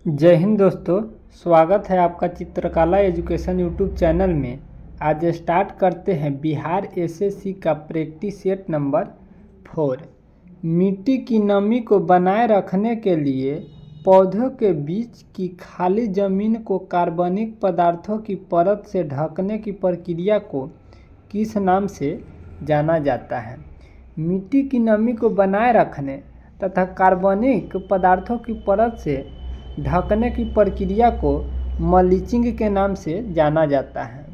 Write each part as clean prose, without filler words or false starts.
जय हिंद दोस्तों। स्वागत है आपका चित्रकला एजुकेशन यूट्यूब चैनल में। आज स्टार्ट करते हैं बिहार एसएससी का प्रैक्टिस सेट नंबर 4। मिट्टी की नमी को बनाए रखने के लिए पौधों के बीच की खाली ज़मीन को कार्बनिक पदार्थों की परत से ढकने की प्रक्रिया को किस नाम से जाना जाता है? मिट्टी की नमी को बनाए रखने तथा कार्बनिक पदार्थों की परत से ढकने की प्रक्रिया को मल्चिंग के नाम से जाना जाता है।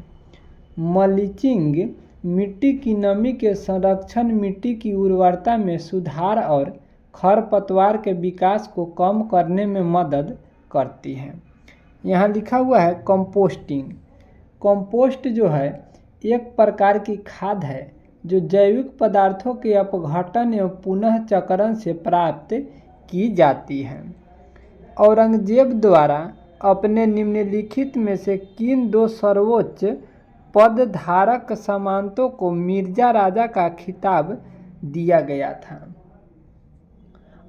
मल्चिंग मिट्टी की नमी के संरक्षण, मिट्टी की उर्वरता में सुधार और खरपतवार के विकास को कम करने में मदद करती है। यहाँ लिखा हुआ है कंपोस्टिंग। कंपोस्ट जो है एक प्रकार की खाद है जो जैविक पदार्थों के अपघटन एवं पुनः चक्रण से प्राप्त की जाती है। औरंगजेब द्वारा अपने निम्नलिखित में से किन दो सर्वोच्च पदधारक सामंतों को मिर्जा राजा का खिताब दिया गया था?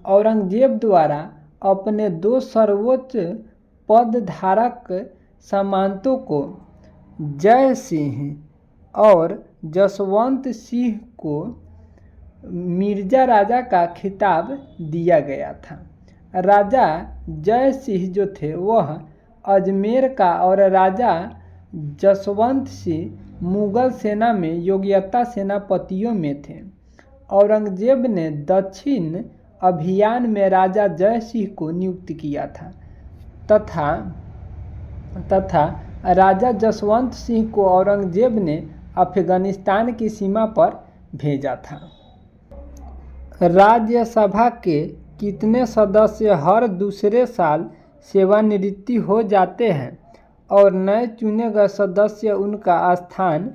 औरंगजेब द्वारा अपने दो सर्वोच्च पदधारक सामंतों को जय सिंह और जसवंत सिंह को मिर्जा राजा का खिताब दिया गया था। राजा जय सिंह जो थे वह अजमेर का और राजा जसवंत सिंह मुगल सेना में योग्यता सेनापतियों में थे। औरंगजेब ने दक्षिण अभियान में राजा जय सिंह को नियुक्त किया था तथा राजा जसवंत सिंह को औरंगजेब ने अफगानिस्तान की सीमा पर भेजा था। राज्यसभा के कितने सदस्य हर दूसरे साल सेवानिवृत्त हो जाते हैं और नए चुने गए सदस्य उनका स्थान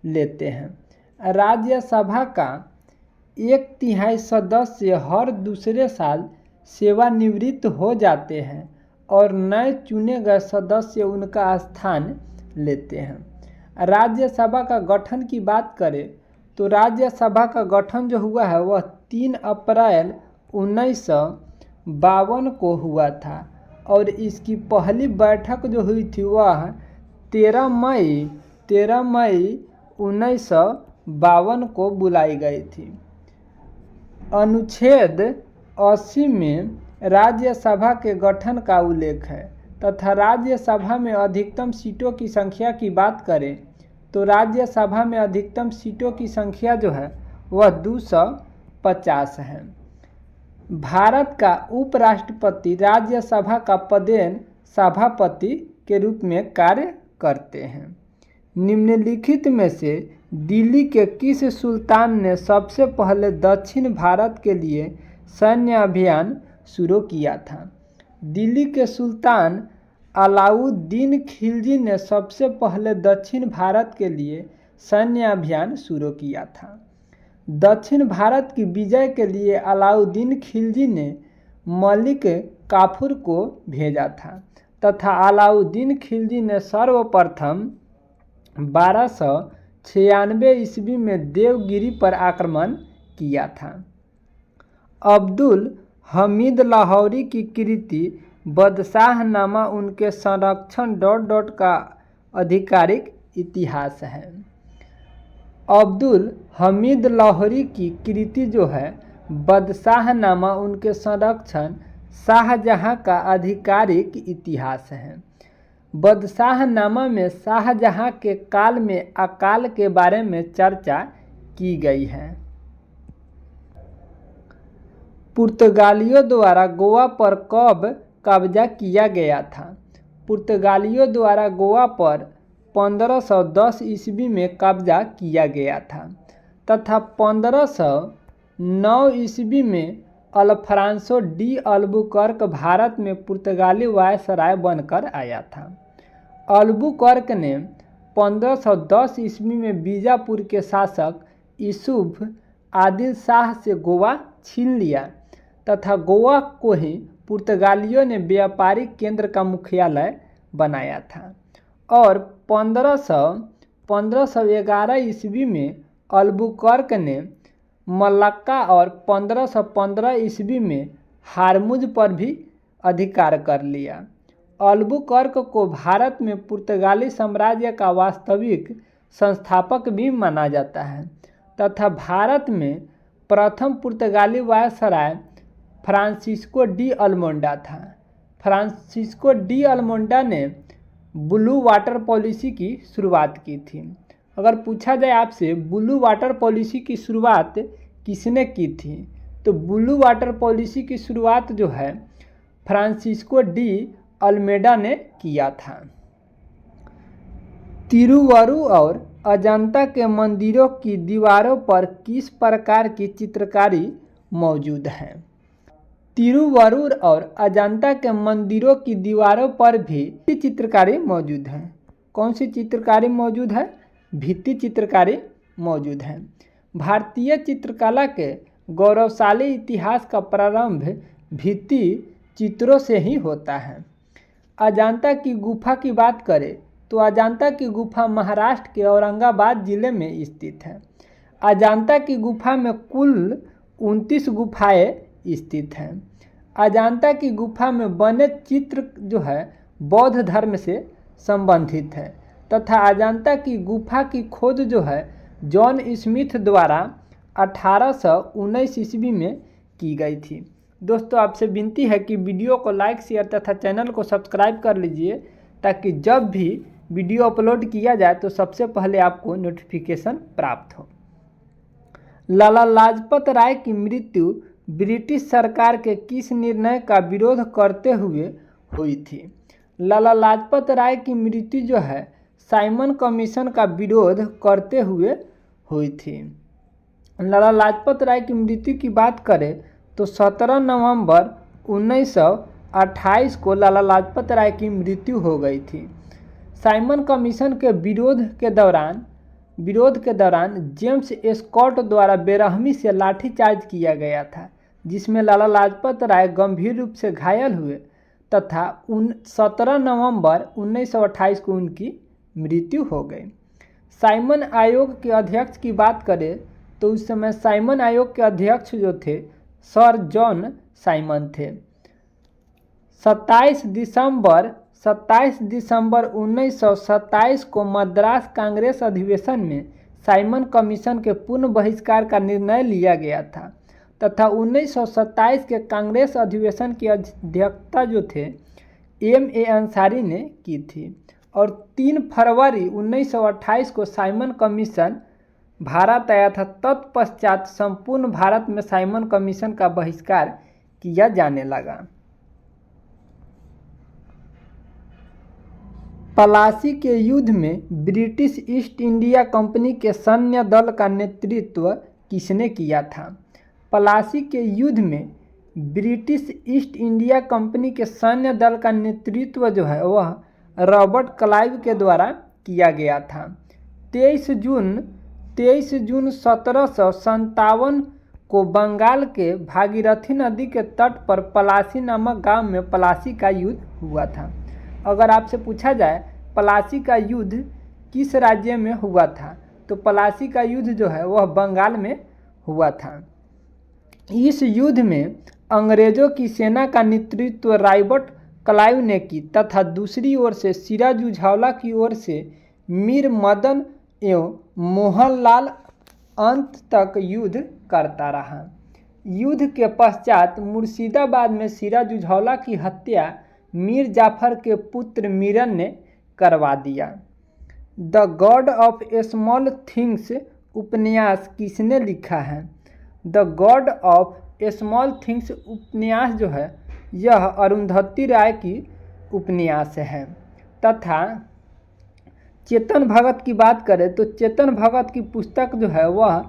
लेते हैं? राज्यसभा का 1/3 सदस्य हर दूसरे साल सेवानिवृत्त हो जाते हैं और नए चुने गए सदस्य उनका स्थान लेते हैं। राज्यसभा का गठन की बात करें तो राज्यसभा का गठन जो हुआ है वह 3 अप्रैल 1952 को हुआ था और इसकी पहली बैठक जो हुई थी वह 13 मई 1952 को बुलाई गई थी। अनुच्छेद 80 में राज्यसभा के गठन का उल्लेख है तथा राज्यसभा में अधिकतम सीटों की संख्या की बात करें तो राज्यसभा में अधिकतम सीटों की संख्या जो है वह 250 है। भारत का उपराष्ट्रपति राज्यसभा का पदेन सभापति के रूप में कार्य करते हैं। निम्नलिखित में से दिल्ली के किस सुल्तान ने सबसे पहले दक्षिण भारत के लिए सैन्य अभियान शुरू किया था? दिल्ली के सुल्तान अलाउद्दीन खिलजी ने सबसे पहले दक्षिण भारत के लिए सैन्य अभियान शुरू किया था। दक्षिण भारत की विजय के लिए अलाउद्दीन खिलजी ने मलिक काफूर को भेजा था तथा अलाउद्दीन खिलजी ने सर्वप्रथम 1296 ईस्वी में देवगिरी पर आक्रमण किया था। अब्दुल हमीद लाहौरी की कृति बादशाहनामा उनके संरक्षण ... का आधिकारिक इतिहास है। अब्दुल हमीद लाहौरी की कृति जो है बादशाहनामा उनके संरक्षण शाहजहां का आधिकारिक इतिहास है। बादशाहनामा में शाहजहां के काल में अकाल के बारे में चर्चा की गई है। पुर्तगालियों द्वारा गोवा पर कब कब्जा किया गया था? पुर्तगालियों द्वारा गोवा पर 1510 ईस्वी में कब्जा किया गया था तथा 1509 ईस्वी में अल्फांसो डी अल्बुकर्क भारत में पुर्तगाली वायसराय बनकर आया था। अल्बुकर्क ने 1510 ईस्वी में बीजापुर के शासक यूसुफ आदिल शाह से गोवा छीन लिया तथा गोवा को ही पुर्तगालियों ने व्यापारिक केंद्र का मुख्यालय बनाया था और 1511 ईस्वी में अल्बुकर्क ने मलक्का और 1515 ईस्वी में हारमुज पर भी अधिकार कर लिया। अल्बुकर्क को भारत में पुर्तगाली साम्राज्य का वास्तविक संस्थापक भी माना जाता है तथा भारत में प्रथम पुर्तगाली वायसराय फ्रांसिस्को डी अल्मोंडा था। फ्रांसिस्को डी अल्मोंडा ने ब्लू वाटर पॉलिसी की शुरुआत की थी। अगर पूछा जाए आपसे ब्लू वाटर पॉलिसी की शुरुआत किसने की थी, तो ब्लू वाटर पॉलिसी की शुरुआत जो है फ्रांसिस्को डी अल्मेडा ने किया था। तिरुवरुर और अजंता के मंदिरों की दीवारों पर किस प्रकार की चित्रकारी मौजूद है? तिरुवरुर और अजंता के मंदिरों की दीवारों पर भी चित्रकारी मौजूद है। कौन सी चित्रकारी मौजूद है? भित्ति चित्रकारी मौजूद है। भारतीय चित्रकला के गौरवशाली इतिहास का प्रारंभ भित्ति चित्रों से ही होता है। अजंता की गुफा की बात करें तो अजंता की गुफा महाराष्ट्र के औरंगाबाद जिले में स्थित है। अजंता की गुफा में कुल 29 गुफाएं स्थित हैं। अजंता की गुफा में बने चित्र जो है बौद्ध धर्म से संबंधित है तथा अजंता की गुफा की खोज जो है जॉन स्मिथ द्वारा 1819 ईस्वी में की गई थी। दोस्तों, आपसे विनती है कि वीडियो को लाइक, शेयर तथा चैनल को सब्सक्राइब कर लीजिए ताकि जब भी वीडियो अपलोड किया जाए तो सबसे पहले आपको नोटिफिकेशन प्राप्त हो। लाला लाजपत राय की मृत्यु ब्रिटिश सरकार के किस निर्णय का विरोध करते हुए हुई थी? लाला लाजपत राय की मृत्यु जो है साइमन कमीशन का विरोध करते हुए हुई थी। लाला लाजपत राय की मृत्यु की बात करें तो 17 नवंबर 1928 को लाला लाजपत राय की मृत्यु हो गई थी। साइमन कमीशन के विरोध के दौरान जेम्स स्कॉट द्वारा बेरहमी से लाठीचार्ज किया गया था, जिसमें लाला लाजपत राय गंभीर रूप से घायल हुए तथा 17 नवंबर 1928 को उनकी मृत्यु हो गई। साइमन आयोग के अध्यक्ष की बात करें तो उस समय साइमन आयोग के अध्यक्ष जो थे सर जॉन साइमन थे। 27 दिसंबर 1927 को मद्रास कांग्रेस अधिवेशन में साइमन कमीशन के पूर्ण बहिष्कार का निर्णय लिया गया था तथा 1927 के कांग्रेस अधिवेशन की अध्यक्षता जो थे M.A. अंसारी ने की थी और 3 फरवरी 1928 को साइमन कमीशन भारत आया था। तत्पश्चात संपूर्ण भारत में साइमन कमीशन का बहिष्कार किया जाने लगा। पलासी के युद्ध में ब्रिटिश ईस्ट इंडिया कंपनी के सैन्य दल का नेतृत्व किसने किया था? पलासी के युद्ध में ब्रिटिश ईस्ट इंडिया कंपनी के सैन्य दल का नेतृत्व जो है वह रॉबर्ट क्लाइव के द्वारा किया गया था। 23 जून 1757 को बंगाल के भागीरथी नदी के तट पर पलासी नामक गांव में पलासी का युद्ध हुआ था। अगर आपसे पूछा जाए पलासी का युद्ध किस राज्य में हुआ था, तो पलासी का युद्ध जो है वह बंगाल में हुआ था। इस युद्ध में अंग्रेजों की सेना का नेतृत्व रॉबर्ट क्लाइव ने की तथा दूसरी ओर से सिराजुद्दौला की ओर से मीर मदन एवं मोहनलाल अंत तक युद्ध करता रहा। युद्ध के पश्चात मुर्शिदाबाद में सिराजुद्दौला की हत्या मीर जाफर के पुत्र मीरन ने करवा दिया। The God of small things उपन्यास किसने लिखा है? The God of small things उपन्यास जो है यह अरुंधति राय की उपन्यास है तथा चेतन भगत की बात करें तो चेतन भगत की पुस्तक जो है वह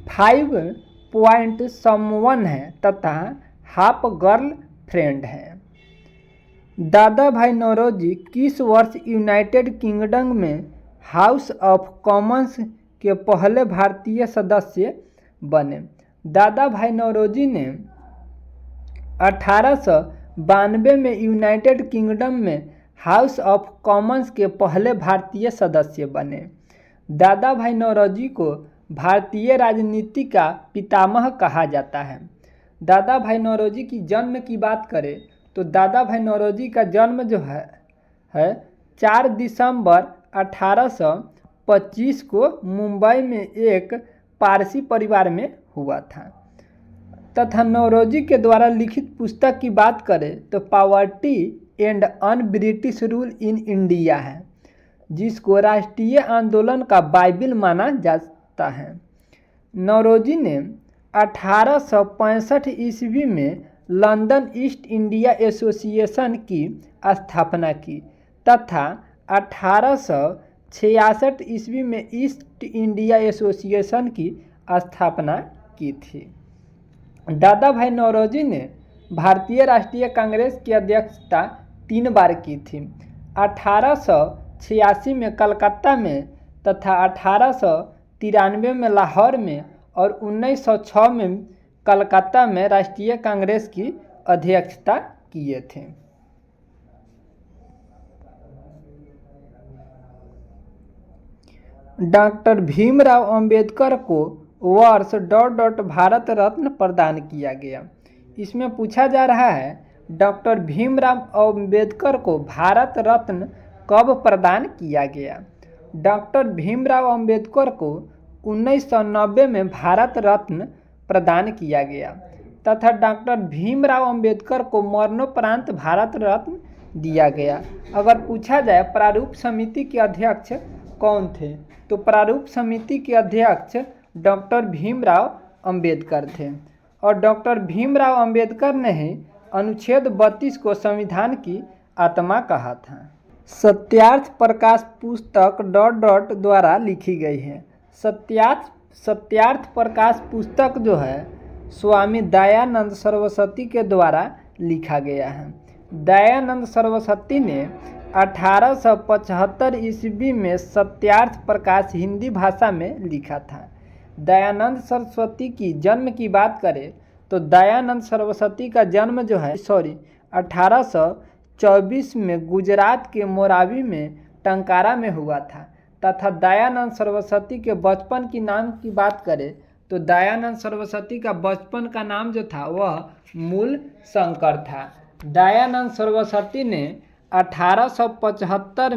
5 पॉइंट समवन है तथा हाफ गर्ल फ्रेंड है। दादा भाई नौरोजी किस वर्ष यूनाइटेड किंगडम में हाउस ऑफ कॉमन्स के पहले भारतीय सदस्य बने? दादा भाई नौरोजी ने 1892 में यूनाइटेड किंगडम में हाउस ऑफ कॉमन्स के पहले भारतीय सदस्य बने। दादा भाई नौरोजी को भारतीय राजनीति का पितामह कहा जाता है। दादा भाई नौरोजी की जन्म की बात करें तो दादा भाई नौरोजी का जन्म जो है 4 दिसंबर 1825 को मुंबई में एक पारसी परिवार में हुआ था। तथा नौरोजी के द्वारा लिखित पुस्तक की बात करें तो poverty and un British rule in India है, जिसको राष्ट्रीय आंदोलन का बाइबिल माना जाता है। नौरोजी ने 1865 ईस्वी में लंदन ईस्ट इंडिया एसोसिएशन की स्थापना की तथा 1866 ईस्वी में ईस्ट इंडिया एसोसिएशन की स्थापना की थी। दादा भाई नौरोजी ने भारतीय राष्ट्रीय कांग्रेस की अध्यक्षता 3 बार की थी, 1886 में कलकत्ता में तथा 1893 में लाहौर में और 1906 में कलकत्ता में राष्ट्रीय कांग्रेस की अध्यक्षता किए थे। डॉक्टर भीमराव अंबेडकर को वर्ष ... भारत रत्न प्रदान किया गया। इसमें पूछा जा रहा है डॉक्टर भीमराव अंबेडकर को भारत रत्न कब प्रदान किया गया। डॉक्टर भीमराव अंबेडकर को 1990 में भारत रत्न प्रदान किया गया तथा डॉक्टर भीमराव अंबेडकर को मरणोपरांत भारत रत्न दिया गया। अगर पूछा जाए प्रारूप समिति के अध्यक्ष कौन थे, तो प्रारूप समिति के अध्यक्ष डॉक्टर भीमराव अंबेडकर थे और डॉक्टर भीमराव अंबेडकर ने ही अनुच्छेद 32 को संविधान की आत्मा कहा था। सत्यार्थ प्रकाश पुस्तक ... द्वारा लिखी गई है। सत्यार्थ प्रकाश पुस्तक जो है स्वामी दयानंद सरस्वती के द्वारा लिखा गया है। दयानंद सरस्वती ने 1875 ईस्वी में सत्यार्थ प्रकाश हिंदी भाषा में लिखा था। दयानंद सरस्वती की जन्म की बात करें तो दयानंद सरस्वती का जन्म जो है 1824 में गुजरात के मोरावी में टंकारा में हुआ था तथा दयानंद सरस्वती के बचपन की नाम की बात करें तो दयानंद सरस्वती का बचपन का नाम जो था वह मूल शंकर था। दयानंद सरस्वती ने 1875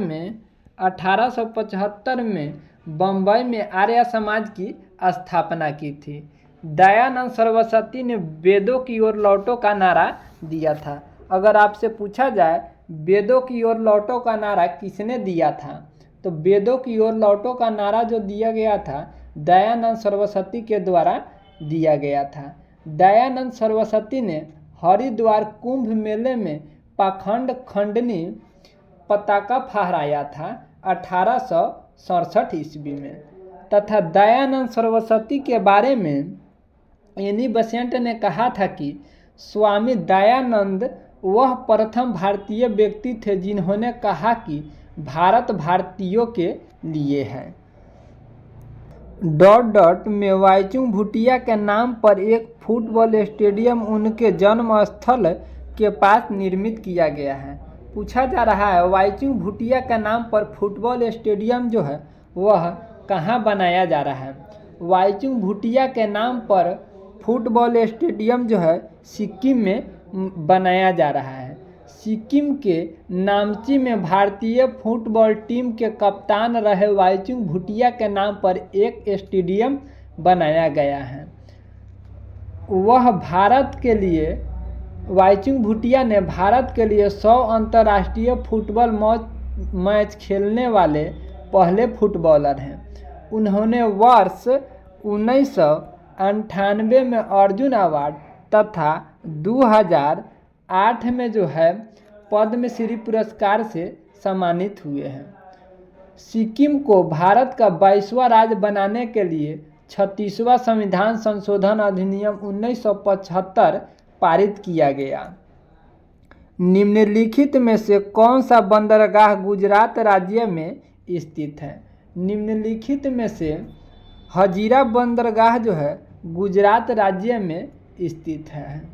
में बम्बई में आर्य समाज की स्थापना की थी। दयानंद सरस्वती ने वेदों की ओर लौटो का नारा दिया था। अगर आपसे पूछा जाए वेदों की ओर लौटो का नारा किसने दिया था, तो वेदों की ओर लौटो का नारा जो दिया गया था दयानंद सरस्वती के द्वारा दिया गया था। दयानंद सरस्वती ने हरिद्वार कुंभ मेले में पाखंड खंडनी पताका फहराया था 1867 ईस्वी में तथा दयानंद सरस्वती के बारे में एनी बेसेंट ने कहा था कि स्वामी दयानंद वह प्रथम भारतीय व्यक्ति थे जिन्होंने कहा कि भारत भारतीयों के लिए है। ... में वाईचुंग भूटिया के नाम पर एक फुटबॉल स्टेडियम उनके जन्म स्थल के पास निर्मित किया गया है। पूछा जा रहा है वाईचुंग भूटिया के नाम पर फुटबॉल स्टेडियम जो है वह कहाँ बनाया जा रहा है। वाईचुंग भूटिया के नाम पर फुटबॉल स्टेडियम जो है सिक्किम में बनाया जा रहा है। सिक्किम के नामची में भारतीय फुटबॉल टीम के कप्तान रहे वाईचुंग भूटिया के नाम पर एक स्टेडियम बनाया गया है। वह भारत के लिए वाईचुंग भूटिया ने भारत के लिए 100 अंतर्राष्ट्रीय फुटबॉल मैच खेलने वाले पहले फुटबॉलर हैं। उन्होंने वर्ष 1998 में अर्जुन अवार्ड तथा 2008 में जो है पद्मश्री पुरस्कार से सम्मानित हुए हैं। सिक्किम को भारत का 22वां राज्य बनाने के लिए 36वां संविधान संशोधन अधिनियम 1975 पारित किया गया। निम्नलिखित में से कौन सा बंदरगाह गुजरात राज्य में स्थित है। निम्नलिखित में से हजीरा बंदरगाह जो है गुजरात राज्य में स्थित है।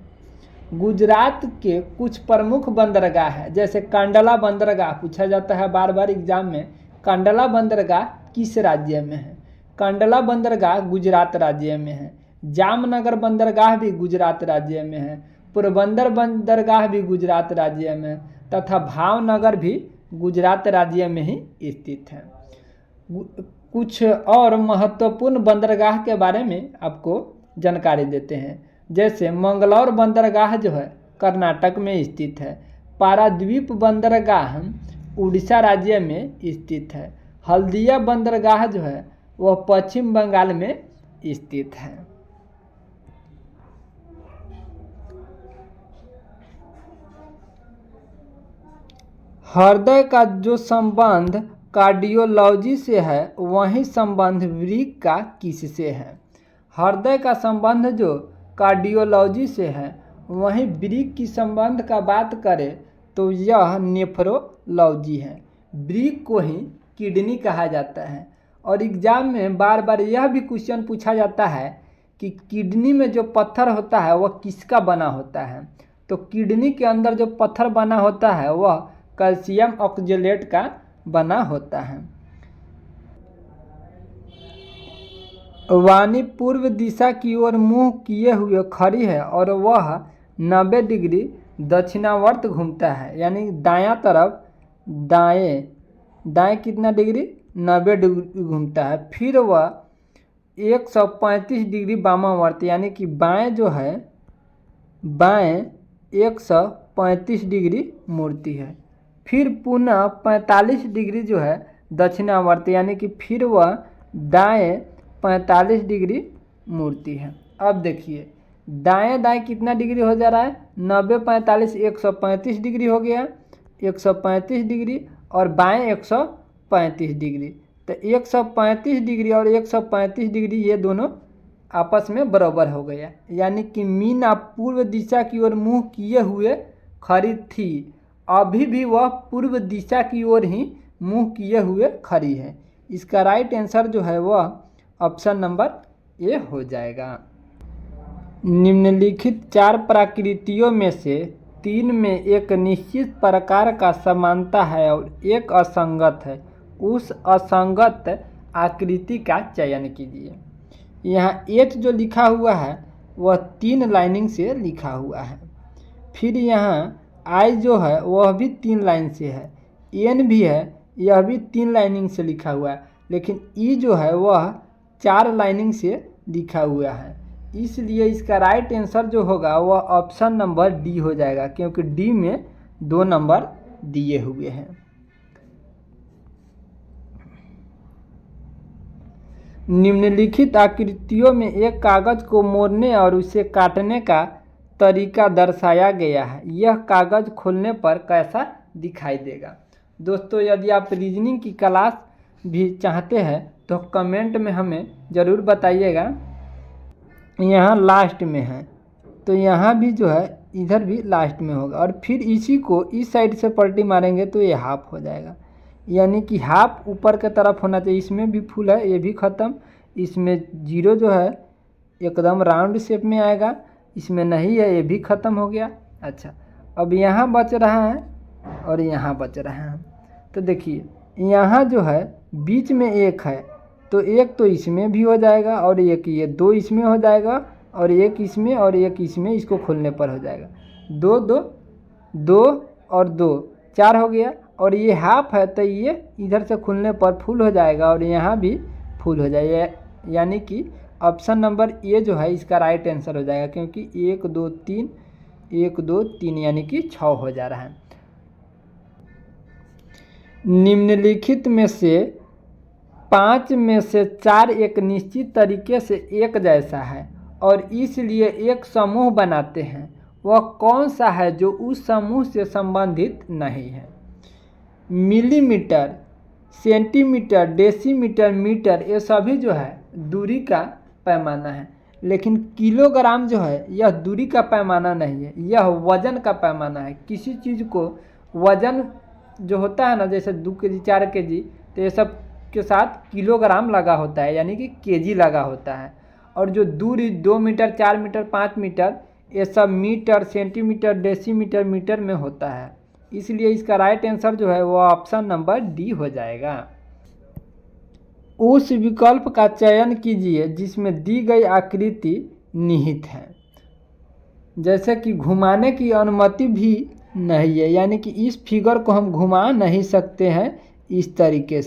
गुजरात के कुछ प्रमुख बंदरगाह है जैसे कांडला बंदरगाह पूछा जाता है बार बार एग्जाम में, कांडला बंदरगाह किस राज्य में है। कांडला बंदरगाह गुजरात राज्य में है। जामनगर बंदरगाह भी गुजरात राज्य में है। पोरबंदर बंदरगाह भी गुजरात राज्य में तथा भावनगर भी गुजरात राज्य में ही स्थित है। कुछ और महत्वपूर्ण बंदरगाह के बारे में आपको जानकारी देते हैं। जैसे मंगलौर बंदरगाह जो है कर्नाटक में स्थित है। पाराद्वीप बंदरगाह उड़ीसा राज्य में स्थित है। हल्दिया बंदरगाह जो है वह पश्चिम बंगाल में स्थित है। हृदय का जो संबंध कार्डियोलॉजी से है वही संबंध वृक्क का किससे है? हृदय का संबंध जो कार्डियोलॉजी से है वही वृक्क की संबंध का बात करें तो यह नेफ्रोलॉजी है। वृक्क को ही किडनी कहा जाता है। और एग्जाम में बार बार यह भी क्वेश्चन पूछा जाता है कि किडनी में जो पत्थर होता है वह किसका बना होता है? तो किडनी के अंदर जो पत्थर बना होता है वह कैल्शियम ऑक्जेलेट का बना होता है। वाणी पूर्व दिशा की ओर मुंह किए हुए खड़ी है और वह 90 डिग्री दक्षिणावर्त घूमता है, यानी दायां तरफ दाएं कितना डिग्री 90 डिग्री घूमता है। फिर वह 135 डिग्री वामावर्त यानी कि बाएं जो है बाएं 135 डिग्री मुड़ती है। फिर पुनः 45 डिग्री जो है दक्षिणावर्त यानी कि फिर वह दाएं 45 डिग्री मुड़ती है। अब देखिए दाएं कितना डिग्री हो जा रहा है 90 45 135 डिग्री हो गया 135 डिग्री और बाएं 135 डिग्री। तो 135 डिग्री और 135 डिग्री ये दोनों आपस में बराबर हो गया, यानी कि मीना पूर्व दिशा की ओर मुंह किए हुए खड़ी थी। अभी भी वह पूर्व दिशा की ओर ही मुंह किए हुए खड़ी है। इसका राइट आंसर जो है वह ऑप्शन नंबर ए हो जाएगा। निम्नलिखित 4 प्रकृतियों में से 3 में एक निश्चित प्रकार का समानता है और एक असंगत है। उस असंगत आकृति का चयन कीजिए। यहाँ एच जो लिखा हुआ है वह 3 लाइनिंग से लिखा हुआ है। फिर यहाँ आई जो है वह भी 3 लाइन से है। एन भी है, यह भी 3 लाइनिंग से लिखा हुआ है। लेकिन ई जो है वह 4 लाइनिंग से लिखा हुआ है। इसलिए इसका राइट आंसर जो होगा वह ऑप्शन नंबर डी हो जाएगा, क्योंकि डी में 2 नंबर दिए हुए हैं। निम्नलिखित आकृतियों में एक कागज को मोड़ने और उसे काटने का तरीका दर्शाया गया है। यह कागज खोलने पर कैसा दिखाई देगा? दोस्तों यदि आप रीजनिंग की क्लास भी चाहते हैं तो कमेंट में हमें ज़रूर बताइएगा। यहाँ लास्ट में है तो यहाँ भी जो है इधर भी लास्ट में होगा और फिर इसी को इस साइड से पलटी मारेंगे तो ये हाफ हो जाएगा, यानी कि हाफ ऊपर के तरफ होना चाहिए। इसमें भी फुल है, ये भी ख़त्म। इसमें 0 जो है एकदम राउंड शेप में आएगा, इसमें नहीं है, ये भी ख़त्म हो गया। अच्छा, अब यहाँ बच रहा है और यहाँ बच रहा है। तो देखिए यहाँ जो है बीच में एक है तो एक तो इसमें भी हो जाएगा और एक ये 2 इसमें हो जाएगा और एक इसमें और एक इसमें, इसको खोलने पर हो जाएगा 2 2 2 और 2 4 हो गया। और ये हाफ है तो ये इधर से खुलने पर फुल हो जाएगा और यहाँ भी फुल हो जाएगा, यानी कि ऑप्शन नंबर ए जो है इसका राइट आंसर हो जाएगा, क्योंकि 1 2 3 1 2 3 यानी कि 6 हो जा रहा है। निम्नलिखित में से 5 में से 4 एक निश्चित तरीके से एक जैसा है और इसलिए एक समूह बनाते हैं। वह कौन सा है जो उस समूह से संबंधित नहीं है? मिलीमीटर, सेंटीमीटर, डेसीमीटर, मीटर, ये सभी जो है दूरी का पैमाना है। लेकिन किलोग्राम जो है यह दूरी का पैमाना नहीं है, यह वजन का पैमाना है। किसी चीज़ को वजन जो होता है ना, जैसे 2 केजी 4 केजी, तो ये सब के साथ किलोग्राम लगा होता है, यानी कि केजी लगा होता है। और जो दूरी 2 मीटर 4 मीटर 5 मीटर, ये सब मीटर, सेंटीमीटर, डेसीमीटर, मीटर में होता है। इसलिए इसका राइट आंसर जो है वो ऑप्शन नंबर डी हो जाएगा। उस विकल्प का चयन कीजिए जिसमें दी गई आकृति निहित है। जैसे कि घुमाने की अनुमति भी नहीं है, यानी कि इस फिगर को हम घुमा नहीं सकते हैं इस तरीके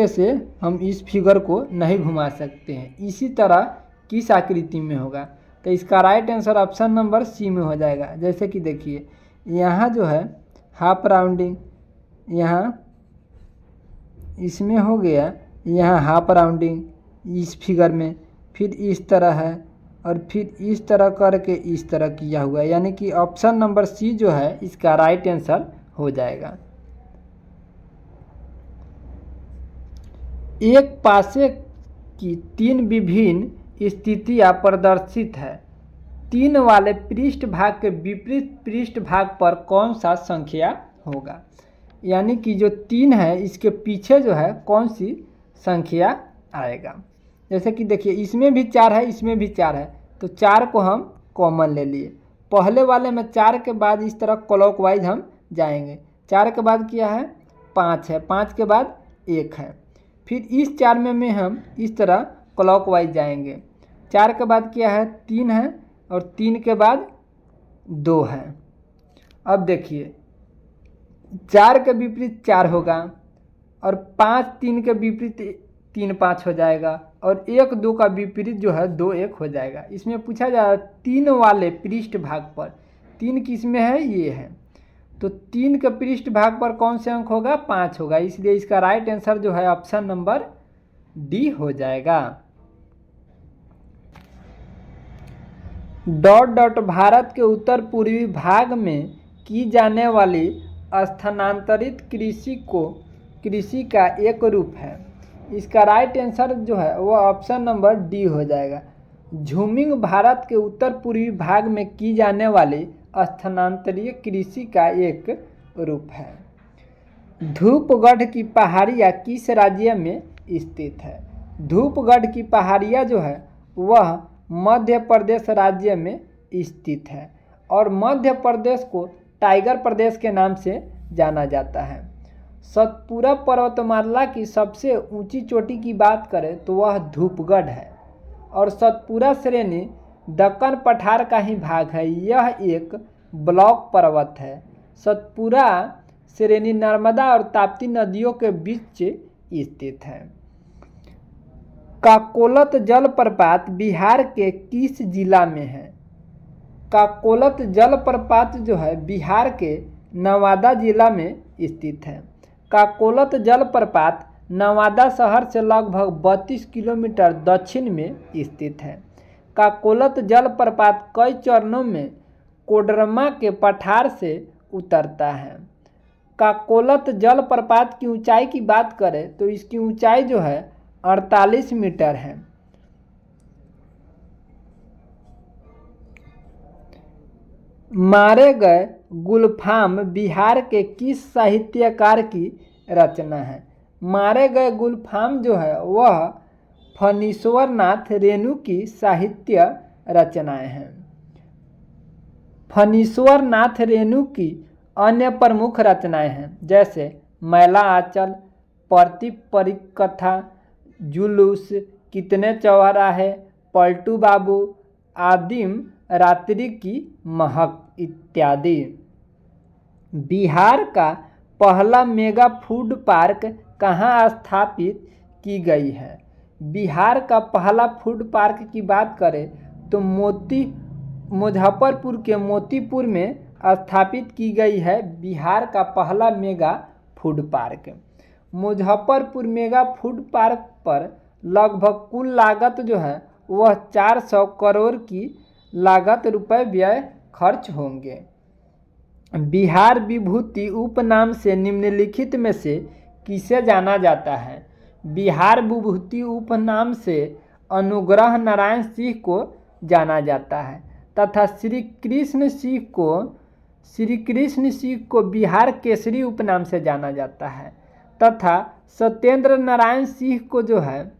से हम इस फिगर को नहीं घुमा सकते हैं। इसी तरह किस आकृति में होगा, तो इसका right answer option number C में हो जाएगा। जैसे कि देखिए यहाँ जो है हाफ राउंडिंग, यहाँ इसमें हो गया, यहाँ हाफ राउंडिंग इस फिगर में, फिर इस तरह है और फिर इस तरह करके इस तरह किया हुआ है, यानी कि ऑप्शन नंबर सी जो है इसका राइट आंसर हो जाएगा। एक पासे की 3 विभिन्न स्थितियां प्रदर्शित है। 3 वाले पृष्ठभाग के विपरीत पृष्ठभाग पर कौन सा संख्या होगा, यानी कि जो 3 है इसके पीछे जो है कौन सी संख्या आएगा। जैसे कि देखिए इसमें भी 4 है, इसमें भी 4 है, तो 4 को हम कॉमन ले लिए। पहले वाले में 4 के बाद इस तरह क्लॉकवाइज हम जाएंगे। 4 के बाद क्या है 5 है, 5 के बाद 1 है, फिर इस 4 में हम इस तरह क्लॉकवाइज जाएंगे। 4 के बाद क्या है 3 है और 3 के बाद 2 है। अब देखिए 4 के विपरीत 4 होगा और 5 3 के विपरीत 3 5 हो जाएगा और 1 2 का विपरीत जो है 2 1 हो जाएगा। इसमें पूछा जा रहा है 3 वाले पृष्ठभाग पर, 3 किस में है ये है, तो 3 के पृष्ठभाग पर कौन से अंक होगा 5 होगा, इसलिए इसका राइट आंसर जो है ऑप्शन नंबर डी हो जाएगा। डॉट डॉट भारत के उत्तर पूर्वी भाग में की जाने वाली स्थानांतरित कृषि का एक रूप है। इसका राइट आंसर जो है वो ऑप्शन नंबर डी हो जाएगा। झूमिंग भारत के उत्तर पूर्वी भाग में की जाने वाली स्थानांतरीय कृषि का एक रूप है। धूपगढ़ की पहाड़ियाँ किस राज्य में स्थित है। धूपगढ़ की पहाड़ियाँ जो है वह मध्य प्रदेश राज्य में स्थित है और मध्य प्रदेश को टाइगर प्रदेश के नाम से जाना जाता है। सतपुरा पर्वतमाला की सबसे ऊंची चोटी की बात करें तो वह धूपगढ़ है और सतपुरा श्रेणी दक्कन पठार का ही भाग है। यह एक ब्लॉक पर्वत है। सतपुरा श्रेणी नर्मदा और ताप्ती नदियों के बीच स्थित है। काकोलत जलप्रपात बिहार के किस जिला में है। काकोलत जलप्रपात जो है बिहार के नवादा जिला में स्थित है। काकोलत जलप्रपात नवादा शहर से लगभग 32 किलोमीटर दक्षिण में स्थित है। काकोलत जलप्रपात कई चरणों में कोडरमा के पठार से उतरता है। काकोलत जलप्रपात की ऊंचाई की बात करें तो इसकी ऊंचाई जो है 48 मीटर है। मारे गए गुलफाम बिहार के किस साहित्यकार की रचना है। मारे गए गुलफाम जो है वह फणीश्वर नाथ रेणु की साहित्य रचनाएं हैं। फणीश्वर नाथ रेणु की अन्य प्रमुख रचनाएं हैं जैसे मैला आंचल, परती परिकथा, जुलूस, कितने चौराहे, पलटू बाबू, आदिम रात्रि की महक इत्यादि। बिहार का पहला मेगा फूड पार्क कहाँ स्थापित की गई है। बिहार का पहला फूड पार्क की बात करें तो मुजफ्फरपुर के मोतीपुर में स्थापित की गई है बिहार का पहला mega food park. Muzaffarpur mega food park पर लगभग कुल लागत जो है वह 400 करोड़ की लागत रुपए व्यय खर्च होंगे। बिहार विभूति उपनाम से निम्नलिखित में से किसे जाना जाता है। बिहार विभूति उपनाम से अनुग्रह नारायण सिंह को जाना जाता है तथा श्री कृष्ण सिंह को बिहार केसरी उपनाम से जाना जाता है तथा सत्येंद्र नारायण सिंह को जो है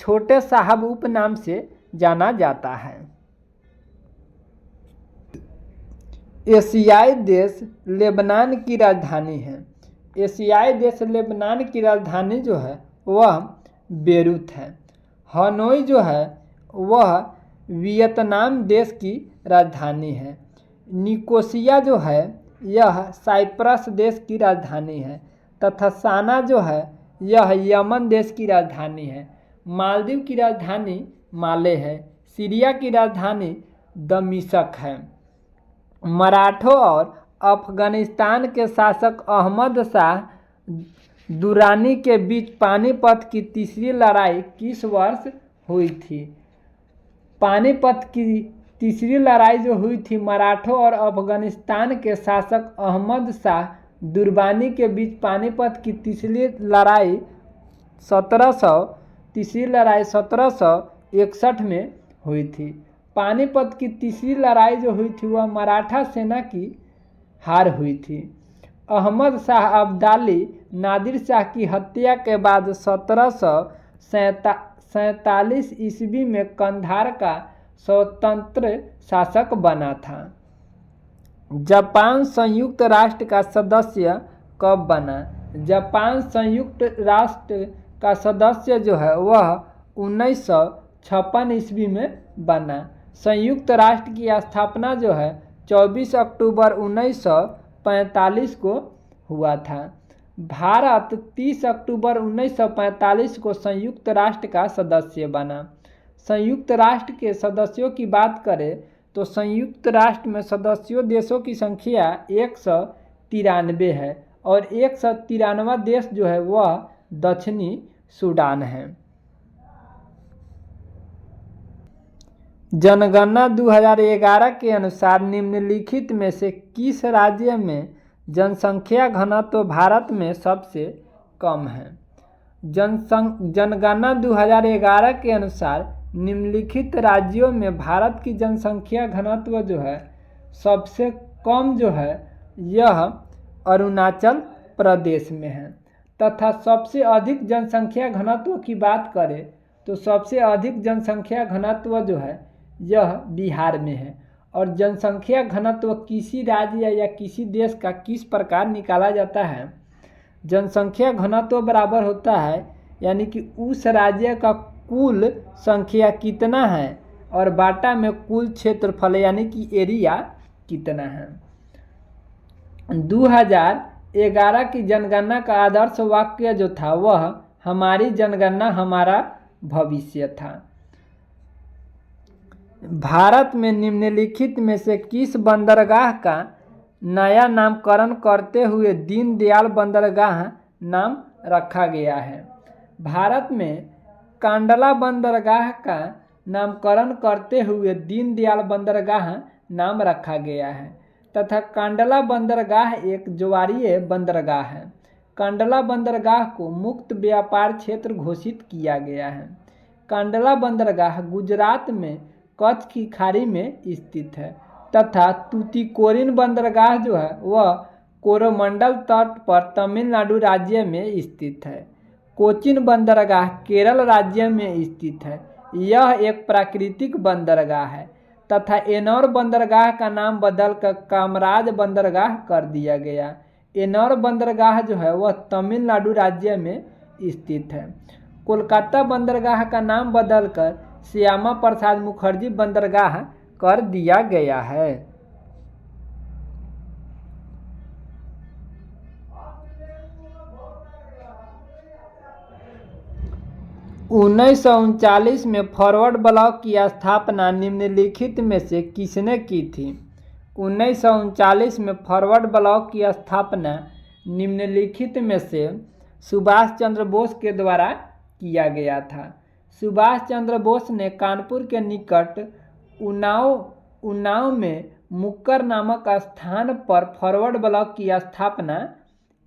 छोटे साहब उपनाम से जाना जाता है। एशियाई देश लेबनान की राजधानी है। एशियाई देश लेबनान की राजधानी जो है वह बेरूत है। हनोई जो है वह वियतनाम देश की राजधानी है। निकोसिया जो है यह साइप्रस देश की राजधानी है तथा साना जो है यह यमन देश की राजधानी है। मालदीव की राजधानी माले है। सीरिया की राजधानी दमिश्क है। मराठों और अफगानिस्तान के शासक अहमद शाह दुरानी के बीच पानीपत की तीसरी लड़ाई किस वर्ष हुई थी? पानीपत की तीसरी लड़ाई जो हुई थी मराठों और अफगानिस्तान के शासक अहमद शाह दुरानी के बीच पानीपत की तीसरी लड़ाई 1761 में हुई थी। पानीपत की तीसरी लड़ाई जो हुई थी वह मराठा सेना की हार हुई थी। अहमद शाह अब्दाली नादिर शाह की हत्या के बाद 1747 ईस्वी में कंधार का स्वतंत्र शासक बना था। जापान संयुक्त राष्ट्र का सदस्य कब बना? जापान संयुक्त राष्ट्र का सदस्य जो है वह 1956 ईस्वी में बना। संयुक्त राष्ट्र की स्थापना जो है 24 अक्टूबर 1945 को हुआ था। भारत 30 अक्टूबर 1945 को संयुक्त राष्ट्र का सदस्य बना। संयुक्त राष्ट्र के सदस्यों की बात करें तो संयुक्त राष्ट्र में सदस्यों देशों की संख्या 193 है और 193वां देश जो है वह दक्षिणी सूडान है। जनगणना 2011 के अनुसार निम्नलिखित में से किस राज्य में जनसंख्या घनत्व भारत में सबसे कम है? जनगणना 2011 के अनुसार निम्नलिखित राज्यों में भारत की जनसंख्या घनत्व जो है सबसे कम जो है यह अरुणाचल प्रदेश में है तथा सबसे अधिक जनसंख्या घनत्व की बात करें तो सबसे अधिक जनसंख्या घनत्व जो है यह बिहार में है। और जनसंख्या घनत्व किसी राज्य या किसी देश का किस प्रकार निकाला जाता है? जनसंख्या घनत्व बराबर होता है यानी कि उस राज्य का कुल संख्या कितना है और बाटा में कुल क्षेत्रफल यानी कि एरिया कितना है। 2011 की जनगणना का आदर्श वाक्य जो था वह हमारी जनगणना हमारा भविष्य था। भारत में निम्नलिखित में से किस बंदरगाह का नया नामकरण करते हुए दीनदयाल बंदरगाह नाम रखा गया है? भारत में कांडला बंदरगाह का नामकरण करते हुए दीनदयाल बंदरगाह नाम रखा गया है तथा कांडला बंदरगाह एक ज्वारीय बंदरगाह है। कांडला बंदरगाह को मुक्त व्यापार क्षेत्र घोषित किया गया है। कांडला बंदरगाह गुजरात में कच्छ की खाड़ी में स्थित है तथा तूतीकोरिन बंदरगाह जो है वह कोरोमंडल तट पर तमिलनाडु राज्य में स्थित है। कोचिन बंदरगाह केरल राज्य में स्थित है। यह एक प्राकृतिक बंदरगाह है तथा एनौर बंदरगाह का नाम बदलकर कामराज बंदरगाह कर दिया गया। एनौर बंदरगाह जो है वह तमिलनाडु राज्य में स्थित है। कोलकाता बंदरगाह का नाम बदलकर श्यामा प्रसाद मुखर्जी बंदरगाह कर दिया गया है। 1939 में फॉरवर्ड ब्लॉक की स्थापना निम्नलिखित में से किसने की थी? 1939 में फॉरवर्ड ब्लॉक की स्थापना निम्नलिखित में से सुभाष चंद्र बोस के द्वारा किया गया था। सुभाष चंद्र बोस ने कानपुर के निकट उन्नाव में मुक्कर नामक स्थान पर फॉरवर्ड ब्लॉक की स्थापना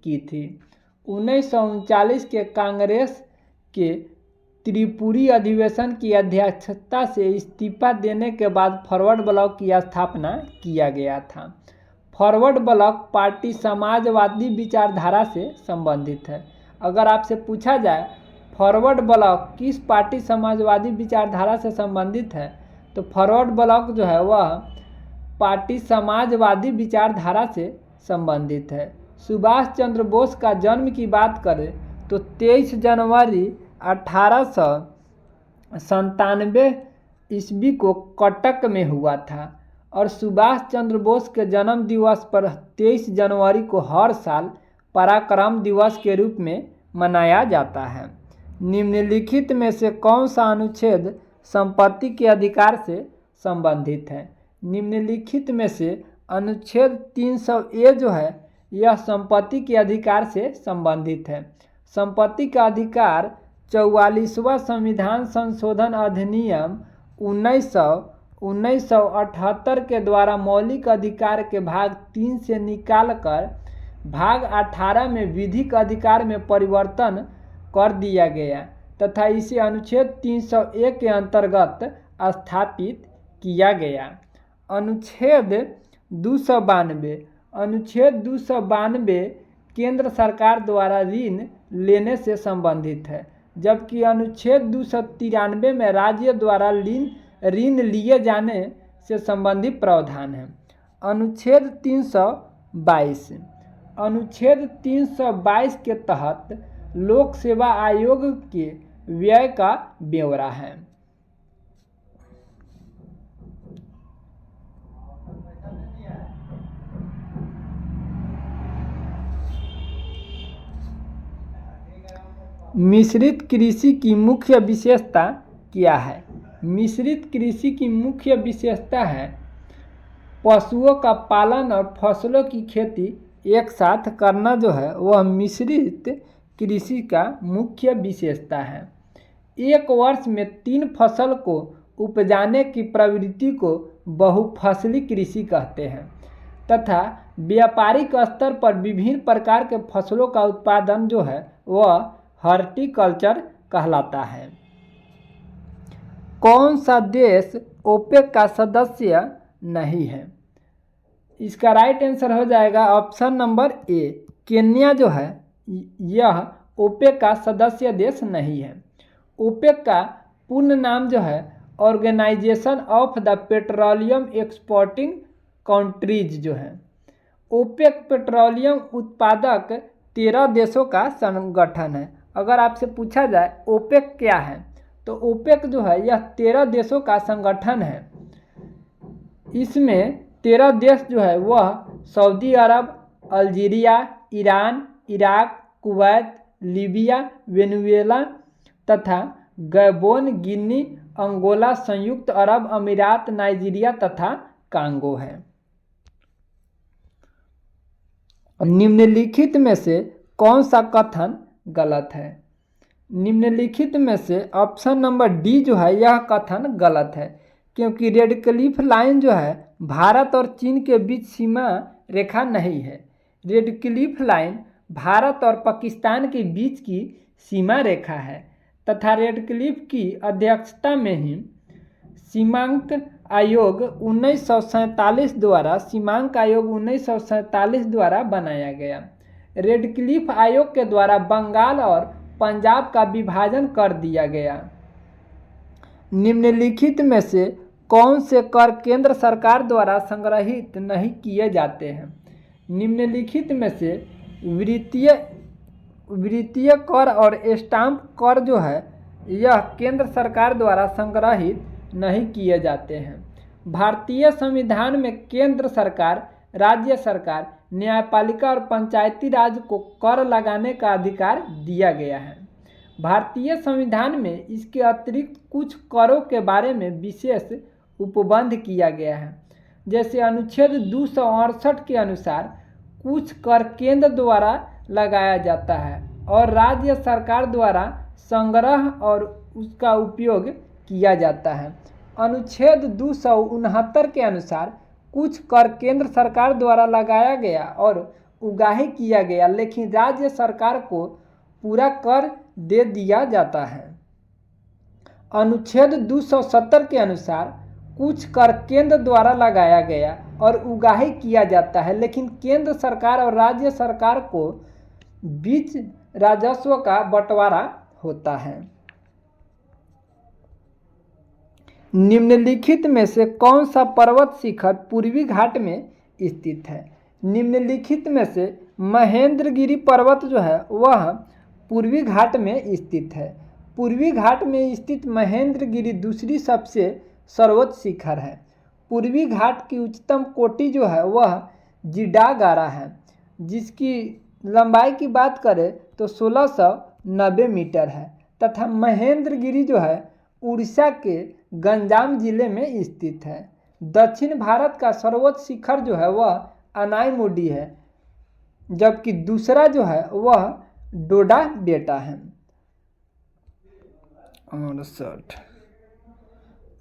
की थी। 1939 के कांग्रेस के त्रिपुरी अधिवेशन की अध्यक्षता से इस्तीफा देने के बाद फॉरवर्ड ब्लॉक की स्थापना किया गया था। फॉरवर्ड ब्लॉक पार्टी समाजवादी विचारधारा से संबंधित है। अगर आपसे पूछा जाए फॉरवर्ड ब्लॉक किस पार्टी समाजवादी विचारधारा से संबंधित है तो फॉरवर्ड ब्लॉक जो है वह पार्टी समाजवादी विचारधारा से संबंधित है। सुभाष चंद्र बोस का जन्म की बात करें तो 23 जनवरी 1897 ईस्वी को कटक में हुआ था और सुभाष चंद्र बोस के जन्म दिवस पर 23 जनवरी को हर साल पराक्रम दिवस के रूप में मनाया जाता है। निम्नलिखित में से कौन सा अनुच्छेद संपत्ति के अधिकार से संबंधित है? निम्नलिखित में से अनुच्छेद 300A जो है यह संपत्ति के अधिकार से संबंधित है। संपत्ति का अधिकार 44वां संविधान संशोधन अधिनियम 1978 के द्वारा मौलिक अधिकार के भाग 3 से निकालकर भाग 18 में विधिक अधिकार में परिवर्तन कर दिया गया तथा इसे अनुच्छेद 301 के अंतर्गत स्थापित किया गया। अनुच्छेद 292 केंद्र सरकार द्वारा ऋण लेने से संबंधित है, जबकि अनुच्छेद 293 में राज्य द्वारा ऋण लिए जाने से संबंधित प्रावधान है। अनुच्छेद 322 के तहत लोक सेवा आयोग के व्यय का ब्यौरा है। मिश्रित कृषि की मुख्य विशेषता क्या है? मिश्रित कृषि की मुख्य विशेषता है पशुओं का पालन और फसलों की खेती एक साथ करना जो है वह मिश्रित कृषि का मुख्य विशेषता है। एक वर्ष में 3 फसल को उपजाने की प्रवृत्ति को बहुफसली कृषि कहते हैं तथा व्यापारिक स्तर पर विभिन्न प्रकार के फसलों का उत्पादन जो है वह हॉर्टिकल्चर कहलाता है। कौन सा देश ओपेक का सदस्य नहीं है? इसका राइट आंसर हो जाएगा ऑप्शन नंबर ए, केन्या जो है यह ओपेक का सदस्य देश नहीं है। ओपेक का पूर्ण नाम जो है organization of the petroleum exporting countries जो है। ओपेक पेट्रोलियम उत्पादक 13 देशों का संगठन है। अगर आपसे पूछा जाए ओपेक क्या है तो ओपेक जो है यह 13 देशों का संगठन है। इसमें 13 देश जो है वह Saudi Arab, Algeria, Iran, Iraq, Kuwait, Libya, Venezuela तथा गैबोन, गिनी, अंगोला, संयुक्त अरब अमीरात, नाइजीरिया तथा कांगो है। निम्नलिखित में से कौन सा कथन गलत है? निम्नलिखित में से ऑप्शन नंबर डी जो है यह कथन गलत है, क्योंकि रेड क्लिफ लाइन जो है भारत और चीन के बीच सीमा रेखा नहीं है। रेड क्लिफ लाइन भारत और पाकिस्तान के बीच की सीमा रेखा है तथा रेड क्लिफ की अध्यक्षता में ही सीमांक आयोग 1947 द्वारा बनाया गया। रेड क्लिफ आयोग के द्वारा बंगाल और पंजाब का विभाजन कर दिया गया। निम्नलिखित में से कौन से कर केंद्र सरकार द्वारा संग्रहित नहीं किए जाते हैं? निम्नलिखित में से वित्तीय कर और स्टाम्प कर जो है यह केंद्र सरकार द्वारा संग्रहित नहीं किए जाते हैं। भारतीय संविधान में केंद्र सरकार, राज्य सरकार, न्यायपालिका और पंचायती राज को कर लगाने का अधिकार दिया गया है। भारतीय संविधान में इसके अतिरिक्त कुछ करों के बारे में विशेष उपबंध किया गया है। जैसे अनुच्छेद 268 के अनुसार कुछ कर केंद्र द्वारा लगाया जाता है और राज्य सरकार द्वारा संग्रह और उसका उपयोग किया जाता है। अनुच्छेद 269 के अनुसार कुछ कर केंद्र सरकार द्वारा लगाया गया और उगाही किया गया, लेकिन राज्य सरकार को पूरा कर दे दिया जाता है। अनुच्छेद 270 के अनुसार कुछ कर केंद्र द्वारा लगाया गया और उगाही किया जाता है, लेकिन केंद्र सरकार और राज्य सरकार को बीच राजस्व का बंटवारा होता है। निम्नलिखित में से कौन सा पर्वत शिखर पूर्वी घाट में स्थित है? निम्नलिखित में से महेंद्रगिरी पर्वत जो है वह पूर्वी घाट में स्थित है। पूर्वी घाट में स्थित महेंद्रगिरी दूसरी सबसे सर्वोच्च शिखर है। पूर्वी घाट की उच्चतम कोटि जो है वह जिडागारा है, जिसकी लंबाई की बात करें तो 1690 मीटर है। तथा महेंद्रगिरी जो है उड़ीसा के गंजाम जिले में स्थित है। दक्षिण भारत का सर्वोच्च शिखर जो है वह अनाईमुडी है, जबकि दूसरा जो है वह डोडा बेटा है। 68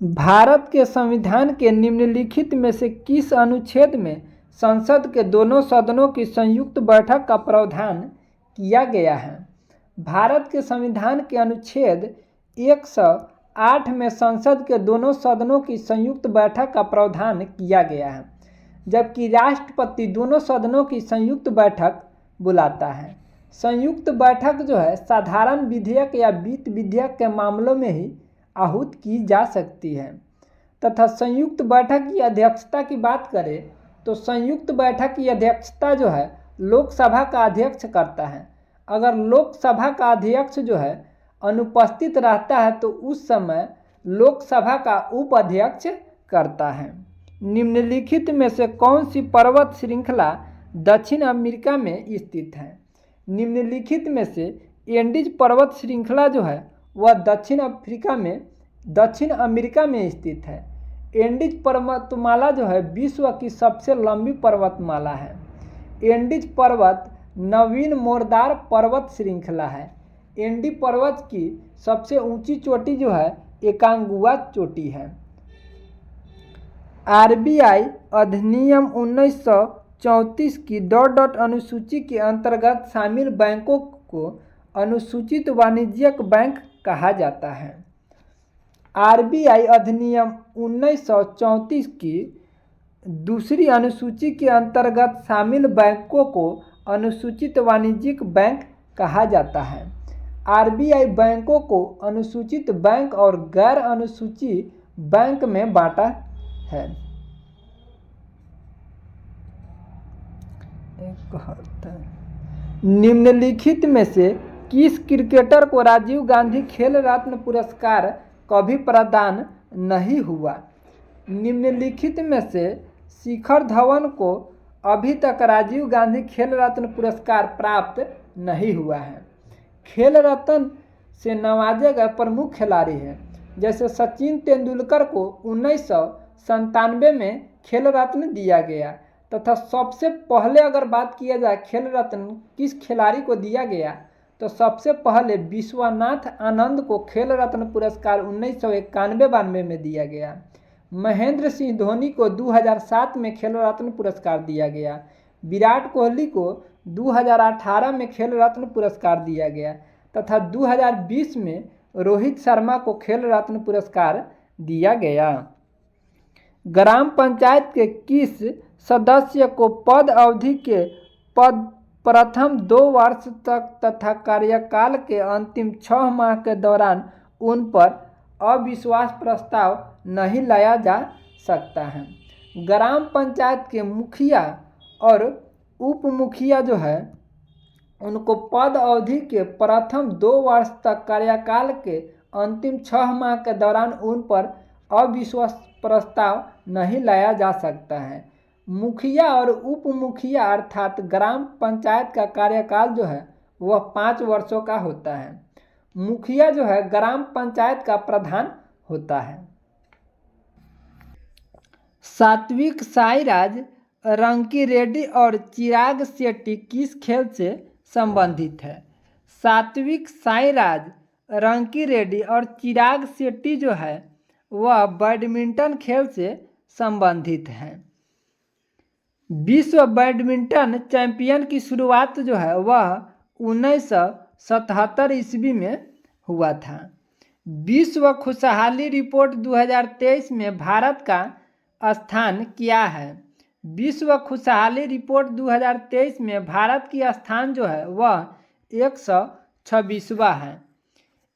भारत के संविधान के निम्नलिखित में से किस अनुच्छेद में संसद के दोनों सदनों की संयुक्त बैठक का प्रावधान किया गया है? भारत के संविधान के अनुच्छेद 108 में संसद के दोनों सदनों की संयुक्त बैठक का प्रावधान किया गया है, जबकि राष्ट्रपति दोनों सदनों की संयुक्त बैठक बुलाता है। संयुक्त बैठक जो है साधारण विधेयक या वित्त विधेयक के मामलों में ही आहूत की जा सकती है। तथा संयुक्त बैठक की अध्यक्षता की बात करें तो संयुक्त बैठक की अध्यक्षता जो है लोकसभा का अध्यक्ष करता है। अगर लोकसभा का अध्यक्ष जो है अनुपस्थित रहता है तो उस समय लोकसभा का उपाध्यक्ष करता है। निम्नलिखित में से कौन सी पर्वत श्रृंखला दक्षिण अमेरिका में स्थित है? निम्नलिखित में से एंडीज पर्वत श्रृंखला जो है वह दक्षिण अमेरिका में स्थित है। एंडीज पर्वतमाला जो है विश्व की सबसे लंबी पर्वतमाला है। एंडीज पर्वत नवीन मोरदार पर्वत श्रृंखला है। एंडी पर्वत की सबसे ऊंची चोटी जो है एकांगुआ चोटी है। आरबीआई अधिनियम 1934 की अनुसूची के अंतर्गत शामिल बैंकों को अनुसूचित वाणिज्यिक बैंक कहा जाता है। आरबीआई अधिनियम 1934 की दूसरी अनुसूची के अंतर्गत शामिल बैंकों को अनुसूचित वाणिज्यिक बैंक कहा जाता है। आरबीआई बैंकों को अनुसूचित बैंक और गैर अनुसूचित बैंक में बांटा है। निम्नलिखित में से किस क्रिकेटर को राजीव गांधी खेल रत्न पुरस्कार कभी प्रदान नहीं हुआ? निम्नलिखित में से शिखर धवन को अभी तक राजीव गांधी खेल रत्न पुरस्कार प्राप्त नहीं हुआ है। खेल रत्न से नवाजे गए प्रमुख खिलाड़ी हैं, जैसे सचिन तेंदुलकर को 1997 में खेल रत्न दिया गया। तथा सबसे पहले अगर बात किया जाए खेल रत्न किस खिलाड़ी को दिया गया तो सबसे पहले विश्वनाथ आनंद को खेल रत्न पुरस्कार 1991-92 में दिया गया। महेंद्र सिंह धोनी को 2007 में खेल रत्न पुरस्कार दिया गया। विराट कोहली को 2018 में खेल रत्न पुरस्कार दिया गया तथा 2020 में रोहित शर्मा को खेल रत्न पुरस्कार दिया गया। ग्राम पंचायत के किस सदस्य को पद अवधि के प्रथम 2 वर्ष तक तथा कार्यकाल के अंतिम 6 माह के दौरान उन पर अविश्वास प्रस्ताव नहीं लाया जा सकता है? ग्राम पंचायत के मुखिया और उप मुखिया जो है उनको पद अवधि के प्रथम 2 वर्ष तक कार्यकाल के अंतिम 6 माह के दौरान उन पर अविश्वास प्रस्ताव नहीं लाया जा सकता है। मुखिया और उप मुखिया अर्थात ग्राम पंचायत का कार्यकाल जो है वह 5 वर्षों का होता है। मुखिया जो है ग्राम पंचायत का प्रधान होता है। सात्विक साईराज रंकीरेड्डी और चिराग शेट्टी किस खेल से संबंधित है? सात्विक साईराज रंकीरेड्डी और चिराग शेट्टी जो है वह बैडमिंटन खेल से संबंधित हैं। विश्व बैडमिंटन चैंपियन की शुरुआत जो है वह 1977 ईस्वी में हुआ था। विश्व खुशहाली रिपोर्ट 2023 में भारत का स्थान क्या है? विश्व खुशहाली रिपोर्ट 2023 में भारत की स्थान जो है वह 126वां है।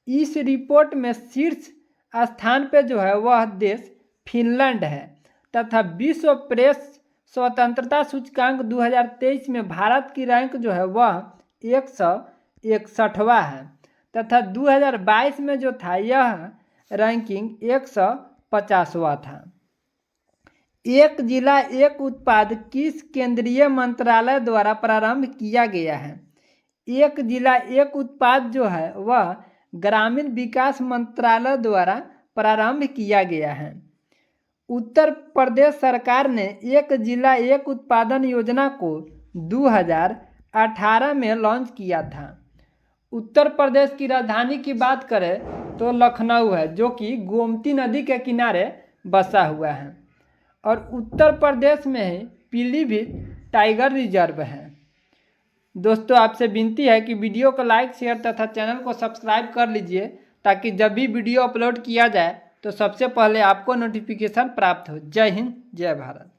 इस रिपोर्ट में शीर्ष स्थान पे जो है वह देश फिनलैंड है तथा विश्व प्रेस स्वतंत्रता सूचकांक 2023 में भारत की रैंक जो है वह 161वां है तथा 2022 में जो था यह रैंकिंग 50वां था। एक जिला एक उत्पाद किस केंद्रीय मंत्रालय द्वारा प्रारंभ किया गया है? एक जिला एक उत्पाद जो है वह ग्रामीण विकास मंत्रालय द्वारा प्रारंभ किया गया है। उत्तर प्रदेश सरकार ने एक जिला एक उत्पादन योजना को 2018 में लॉन्च किया था। उत्तर प्रदेश की राजधानी की बात करें तो लखनऊ है, जो कि गोमती नदी के किनारे बसा हुआ है। और उत्तर प्रदेश में ही पीलीभीत टाइगर रिजर्व है। दोस्तों, आपसे विनती है कि वीडियो को लाइक शेयर तथा चैनल को सब्सक्राइब कर लीजिए, ताकि जब भी वीडियो अपलोड किया जाए तो सबसे पहले आपको नोटिफिकेशन प्राप्त हो। जय हिंद, जय भारत।